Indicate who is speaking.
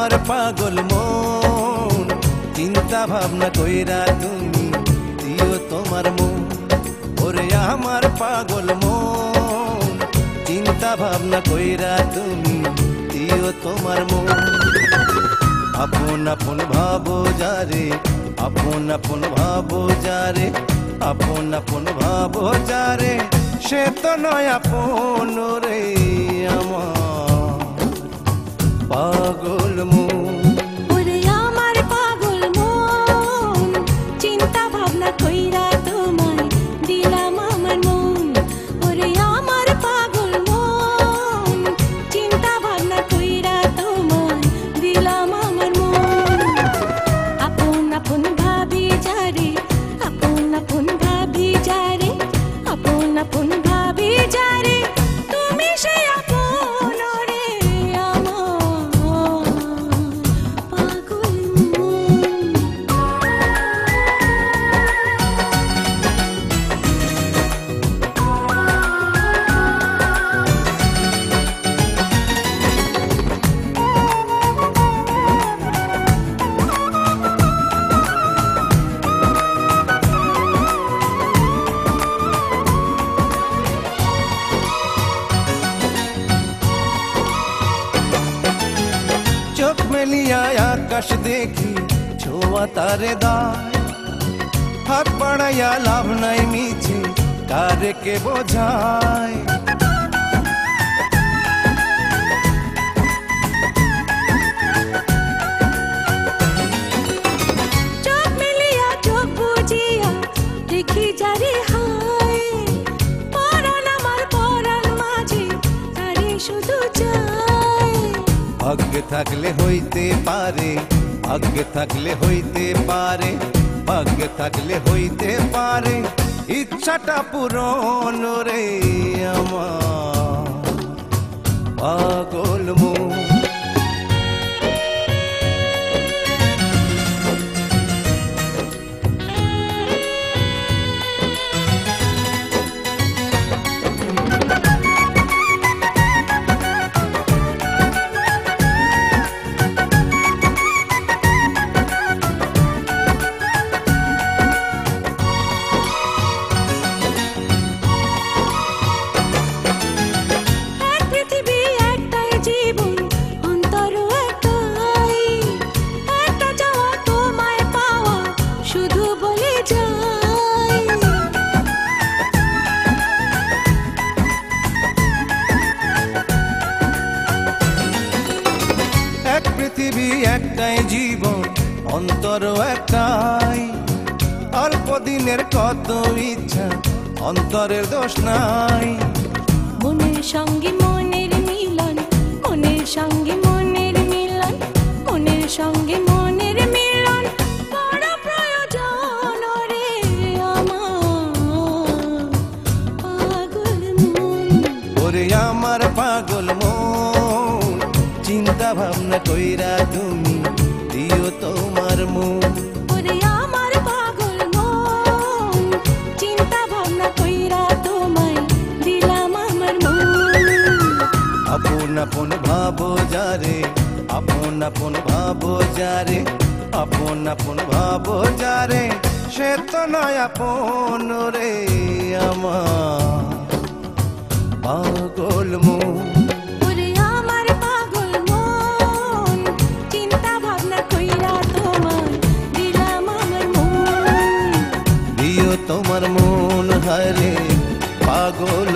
Speaker 1: আমার পাগল মন চিন্তা ভাবনা কইরা তুমি দিও তোমার মন। ওরে আমার পাগল মন চিন্তা ভাবনা কইরা তুমি দিও তোমার মন। আপন আপন ভাবো যারে, আপন আপন ভাবো যারে, আপন আপন ভাবো যারে, সে তো নয় আপন রে আমার পাগল মন।
Speaker 2: ওরে আমার পাগল মন চিন্তা ভাবনা কইরা তোমায় দিলাম আমার মন। ওরে আমার পাগল মন চিন্তা ভাবনা কইরা তোমায় দিলাম আমার মন। আপন আপন ভাবি যারে, আপন আপন ভাবি যারে, আপন আপন ভাবি যারে, তুমি সে আপন রে আমার পাগল মন।
Speaker 1: চোখ মেলিয়া আকাশ দেখি ছোঁয়া তারে দায়, হাত বাড়াইয়া লাভ নাই মিছে কারে কে বোঝায়।
Speaker 2: চোখ মেলিয়া চোখ বুজিয়া দেখি যারে হায়, পরাণ আমার পরাণ মাঝে তারে শুধু চায়।
Speaker 1: ভাগ্যে থাকলে হইতে পারে, ভাগ্যে থাকলে হইতে পারে, ভাগ্যে থাকলে হইতে পারে, ইচ্ছাটা পূরণ রে আমার পাগল মন। পৃথিবী একটাই জীবন অন্তর একটাই, অল্প দিনের কত ইচ্ছা অন্তরের দোষ নাই।
Speaker 2: মনের সঙ্গে মনের মিলন, মনের সঙ্গে মনের মিলন, মনের সঙ্গে মনের মিলন বড় প্রয়োজন রে আমার পাগল মন।
Speaker 1: ওরে আমার পাগল মন চিন্তা ভাবনা কইরা তুমি দিও তোমার মন।
Speaker 2: ওরে আমার পাগল মন চিন্তা ভাবনা কইরা তোমায় দিলাম আমার মন।
Speaker 1: আপন আপন ভাবো যারে, আপন আপন ভাবো যারে, আপন আপন ভাবো যারে, সে তো নয় আপন রে আমার পাগল মন।
Speaker 2: ওরে আমার পাগল মন চিন্তা ভাবনা কইরা তোমায় দিলাম আমার মন।
Speaker 1: দিও তোমার মন হারে পাগল